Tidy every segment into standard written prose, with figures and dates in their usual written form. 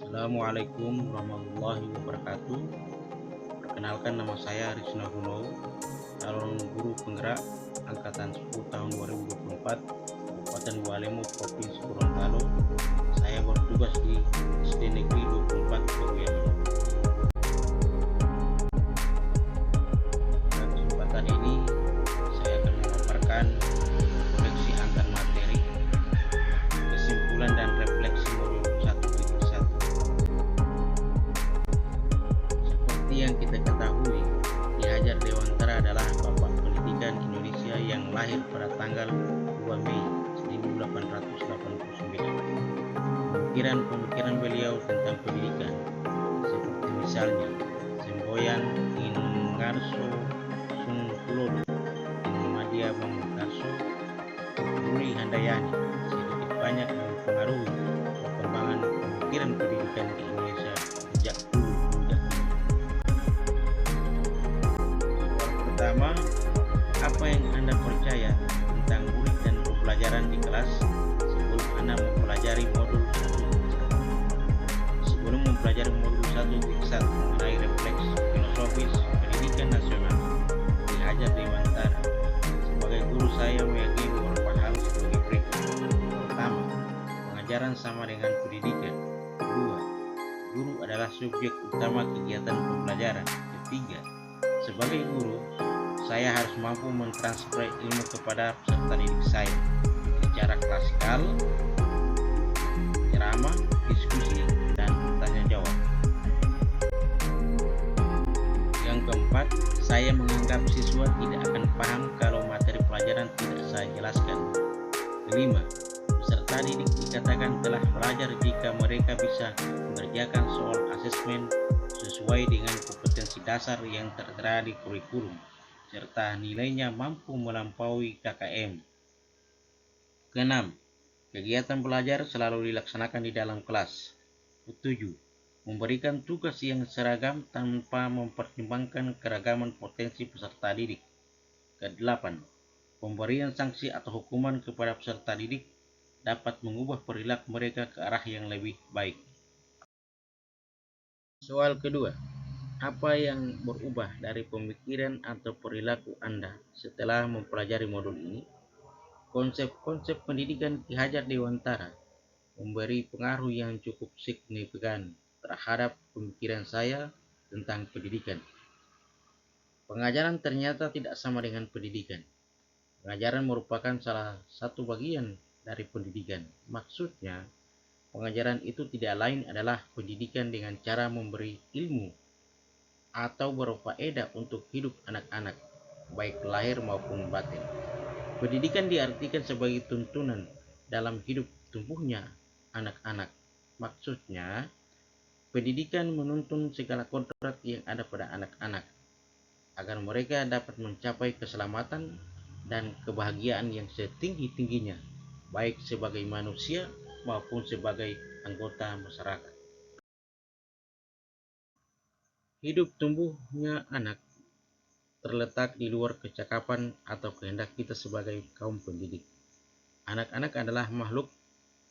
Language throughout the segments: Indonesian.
Assalamualaikum warahmatullahi wabarakatuh. Perkenalkan, nama saya Risna Gunou, calon guru penggerak angkatan 10 tahun 2024, Kabupaten Walemo, Provinsi Gorontalo. Saya bertugas di SD Negeri 24 Kebuyan. Pada kesempatan ini saya akan memaparkan koleksi antar materi, kesimpulan dan refleksi modul 1.1. Seperti yang kita ketahui, Ki Hajar Dewantara adalah Bapak Pendidikan Indonesia yang lahir pada tanggal 2 Mei 1889. Pemikiran beliau tentang pendidikan, seperti misalnya semboyan ingin ngarso sung tulodo, ingin madia Mangunkarso, Ruli Handayani, sedikit banyak mempengaruhi perkembangan pemikiran pendidikan di Indonesia sejak dulu hingga kini. Pertama, apa yang Anda percaya tentang murid dan pembelajaran di kelas sebelum Anda mempelajari modul 1? Sebelum mempelajari modul 1 mengenai refleks filosofis pendidikan nasional, Ki Hajar Dewantara sebagai guru saya meyakini beberapa hal sebagai berikut. Pertama, pengajaran sama dengan pendidikan. Kedua, guru adalah subjek utama kegiatan pembelajaran. Ketiga, sebagai guru, saya harus mampu mentransfer ilmu kepada peserta didik saya secara klasikal, ceramah, diskusi, dan tanya jawab. Yang keempat, saya menganggap siswa tidak akan paham kalau materi pelajaran tidak saya jelaskan. Kelima, peserta didik dikatakan telah belajar jika mereka bisa mengerjakan soal asesmen sesuai dengan kompetensi dasar yang tertera di kurikulum, serta nilainya mampu melampaui KKM. Keenam, kegiatan belajar selalu dilaksanakan di dalam kelas. Ketujuh, memberikan tugas yang seragam tanpa mempertimbangkan keragaman potensi peserta didik. Kedelapan, pemberian sanksi atau hukuman kepada peserta didik dapat mengubah perilaku mereka ke arah yang lebih baik. Soal kedua, apa yang berubah dari pemikiran atau perilaku Anda setelah mempelajari modul ini? Konsep-konsep pendidikan Ki Hajar Dewantara memberi pengaruh yang cukup signifikan terhadap pemikiran saya tentang pendidikan. Pengajaran ternyata tidak sama dengan pendidikan. Pengajaran merupakan salah satu bagian dari pendidikan. Maksudnya, pengajaran itu tidak lain adalah pendidikan dengan cara memberi ilmu atau berfaedah untuk hidup anak-anak, baik lahir maupun batin. Pendidikan diartikan sebagai tuntunan dalam hidup tumbuhnya anak-anak. Maksudnya, pendidikan menuntun segala kodrat yang ada pada anak-anak agar mereka dapat mencapai keselamatan dan kebahagiaan yang setinggi-tingginya, baik sebagai manusia maupun sebagai anggota masyarakat. Hidup tumbuhnya anak terletak di luar kecakapan atau kehendak kita sebagai kaum pendidik. Anak-anak adalah makhluk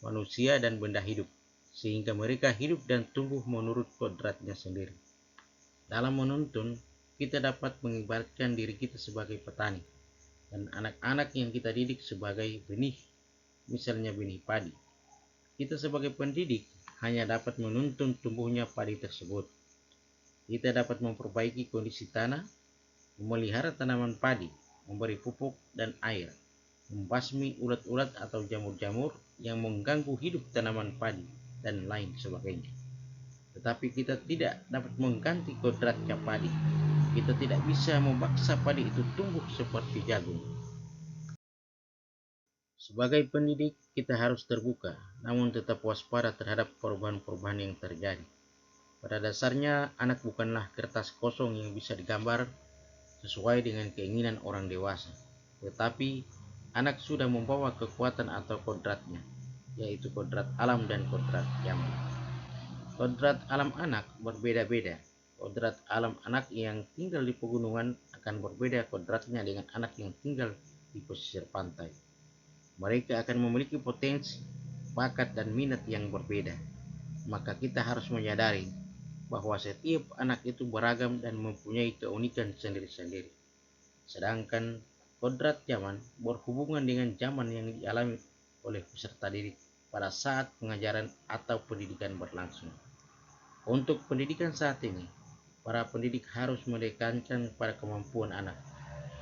manusia dan benda hidup, sehingga mereka hidup dan tumbuh menurut kodratnya sendiri. Dalam menuntun, kita dapat mengibaratkan diri kita sebagai petani, dan anak-anak yang kita didik sebagai benih, misalnya benih padi. Kita sebagai pendidik hanya dapat menuntun tumbuhnya padi tersebut. Kita dapat memperbaiki kondisi tanah, memelihara tanaman padi, memberi pupuk dan air, membasmi ulat-ulat atau jamur-jamur yang mengganggu hidup tanaman padi, dan lain sebagainya. Tetapi kita tidak dapat mengganti kodratnya padi. Kita tidak bisa memaksa padi itu tumbuh seperti jagung. Sebagai pendidik, kita harus terbuka, namun tetap waspada terhadap perubahan-perubahan yang terjadi. Pada dasarnya, anak bukanlah kertas kosong yang bisa digambar sesuai dengan keinginan orang dewasa, tetapi anak sudah membawa kekuatan atau kodratnya, yaitu kodrat alam dan kodrat zaman. Kodrat alam anak berbeda-beda. Kodrat alam anak yang tinggal di pegunungan akan berbeda kodratnya dengan anak yang tinggal di pesisir pantai. Mereka akan memiliki potensi, bakat, dan minat yang berbeda. maka kita harus menyadari bahwa setiap anak itu beragam dan mempunyai keunikan sendiri-sendiri. Sedangkan kodrat zaman berhubungan dengan zaman yang dialami oleh peserta didik pada saat pengajaran atau pendidikan berlangsung. Untuk pendidikan saat ini, para pendidik harus menekankan pada kemampuan anak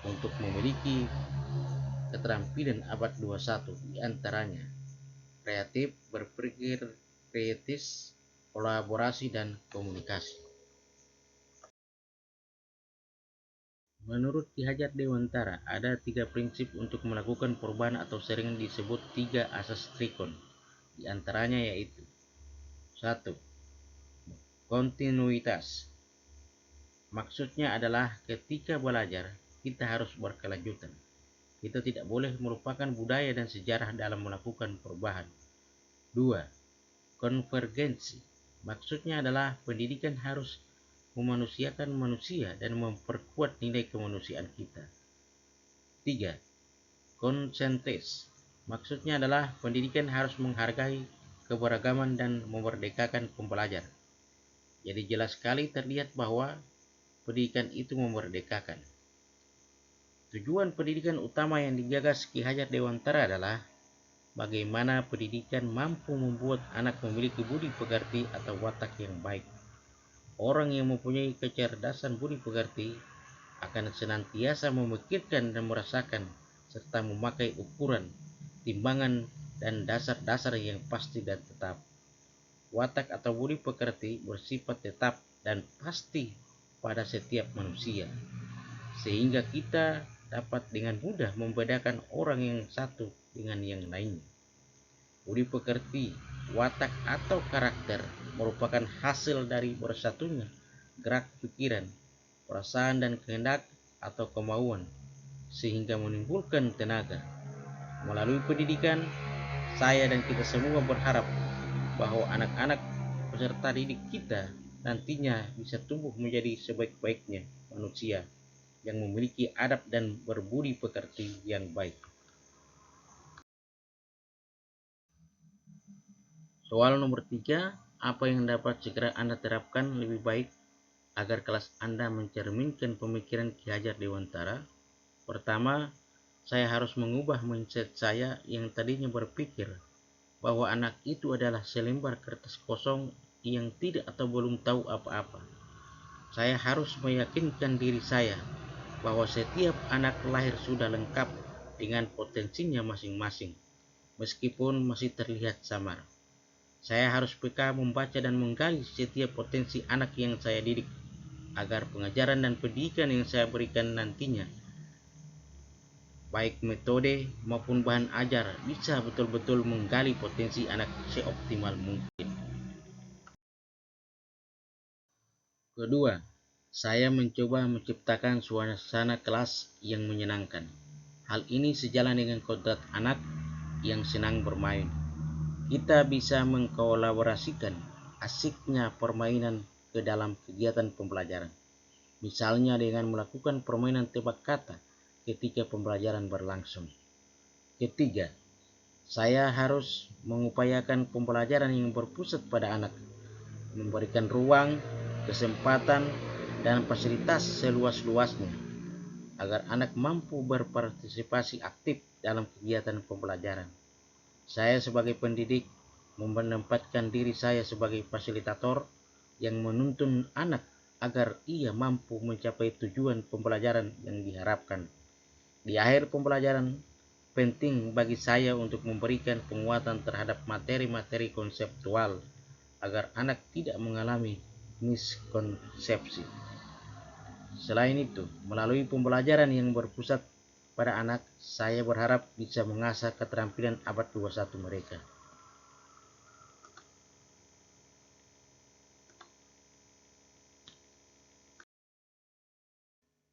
untuk memiliki keterampilan abad 21, diantaranya kreatif, berpikir kritis, kolaborasi, dan komunikasi. Menurut Ki Hajar Dewantara, ada 3 prinsip untuk melakukan perubahan atau sering disebut 3 asas trikon. Di antaranya yaitu 1. Kontinuitas. Maksudnya adalah ketika belajar, kita harus berkelanjutan. Kita tidak boleh melupakan budaya dan sejarah dalam melakukan perubahan. 2. Konvergensi. Maksudnya adalah pendidikan harus memanusiakan manusia dan memperkuat nilai kemanusiaan kita. 3. Konsentres. Maksudnya adalah pendidikan harus menghargai keberagaman dan memerdekakan pembelajar. Jadi jelas sekali terlihat bahwa pendidikan itu memerdekakan. Tujuan pendidikan utama yang digagas Ki Hajar Dewantara adalah bagaimana pendidikan mampu membuat anak memiliki budi pekerti atau watak yang baik. Orang yang mempunyai kecerdasan budi pekerti akan senantiasa memikirkan dan merasakan serta memakai ukuran, timbangan, dan dasar-dasar yang pasti dan tetap. Watak atau budi pekerti bersifat tetap dan pasti pada setiap manusia, sehingga kita dapat dengan mudah membedakan orang yang satu dengan yang lainnya. Budi pekerti, watak atau karakter merupakan hasil dari bersatunya gerak pikiran, perasaan dan kehendak atau kemauan, sehingga menimbulkan tenaga. Melalui pendidikan, saya dan kita semua berharap bahwa anak-anak peserta didik kita nantinya bisa tumbuh menjadi sebaik-baiknya manusia yang memiliki adab dan berbudi pekerti yang baik. Soal nomor 3, apa yang dapat segera Anda terapkan lebih baik agar kelas Anda mencerminkan pemikiran Ki Hajar Dewantara? Pertama, saya harus mengubah mindset saya yang tadinya berpikir bahwa anak itu adalah selembar kertas kosong yang tidak atau belum tahu apa-apa. Saya harus meyakinkan diri saya bahwa setiap anak lahir sudah lengkap dengan potensinya masing-masing, meskipun masih terlihat samar. Saya harus peka membaca dan menggali setiap potensi anak yang saya didik, agar pengajaran dan pendidikan yang saya berikan nantinya, baik metode maupun bahan ajar, bisa betul-betul menggali potensi anak seoptimal mungkin. Kedua, saya mencoba menciptakan suasana kelas yang menyenangkan. Hal ini sejalan dengan kodrat anak yang senang bermain. Kita bisa mengkolaborasikan asiknya permainan ke dalam kegiatan pembelajaran. Misalnya dengan melakukan permainan tebak kata ketika pembelajaran berlangsung. Ketiga, saya harus mengupayakan pembelajaran yang berpusat pada anak, memberikan ruang, kesempatan, dan fasilitas seluas-luasnya, agar anak mampu berpartisipasi aktif dalam kegiatan pembelajaran. Saya sebagai pendidik menempatkan diri saya sebagai fasilitator yang menuntun anak agar ia mampu mencapai tujuan pembelajaran yang diharapkan. Di akhir pembelajaran, penting bagi saya untuk memberikan penguatan terhadap materi-materi konseptual agar anak tidak mengalami miskonsepsi. Selain itu, melalui pembelajaran yang berpusat pada anak, saya berharap bisa mengasah keterampilan abad 21 mereka.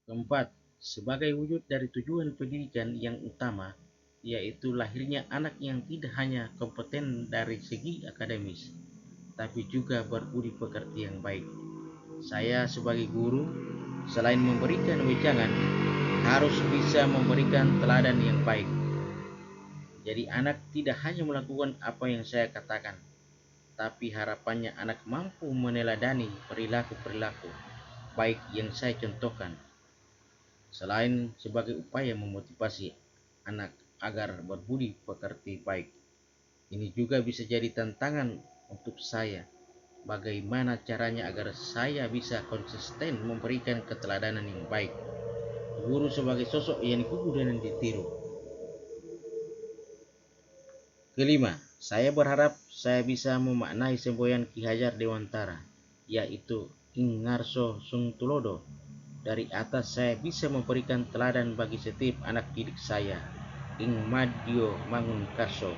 Keempat, sebagai wujud dari tujuan pendidikan yang utama, yaitu lahirnya anak yang tidak hanya kompeten dari segi akademis, tapi juga berbudi pekerti yang baik. Saya sebagai guru, selain memberikan wejangan, harus bisa memberikan teladan yang baik. Jadi anak tidak hanya melakukan apa yang saya katakan, tapi harapannya anak mampu meneladani perilaku-perilaku baik yang saya contohkan, selain sebagai upaya memotivasi anak agar berbudi pekerti baik. Ini juga bisa jadi tantangan untuk saya, bagaimana caranya agar saya bisa konsisten memberikan keteladanan yang baik. Guru sebagai sosok yang dikuku dan ditiru. Kelima, saya berharap saya bisa memaknai semboyan Ki Hajar Dewantara, yaitu Ing Ngarso Sung Tulodo. Dari atas saya bisa memberikan teladan bagi setiap anak didik saya, Ing Madio Mangunkarso.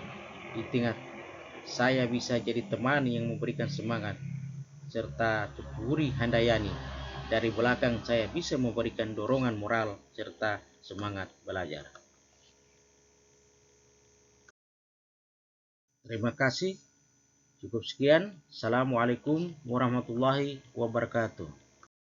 Di tengah saya bisa jadi teman yang memberikan semangat, serta Tukuri Handayani. Dari belakang saya bisa memberikan dorongan moral serta semangat belajar. Terima kasih. Cukup sekian. Assalamualaikum warahmatullahi wabarakatuh.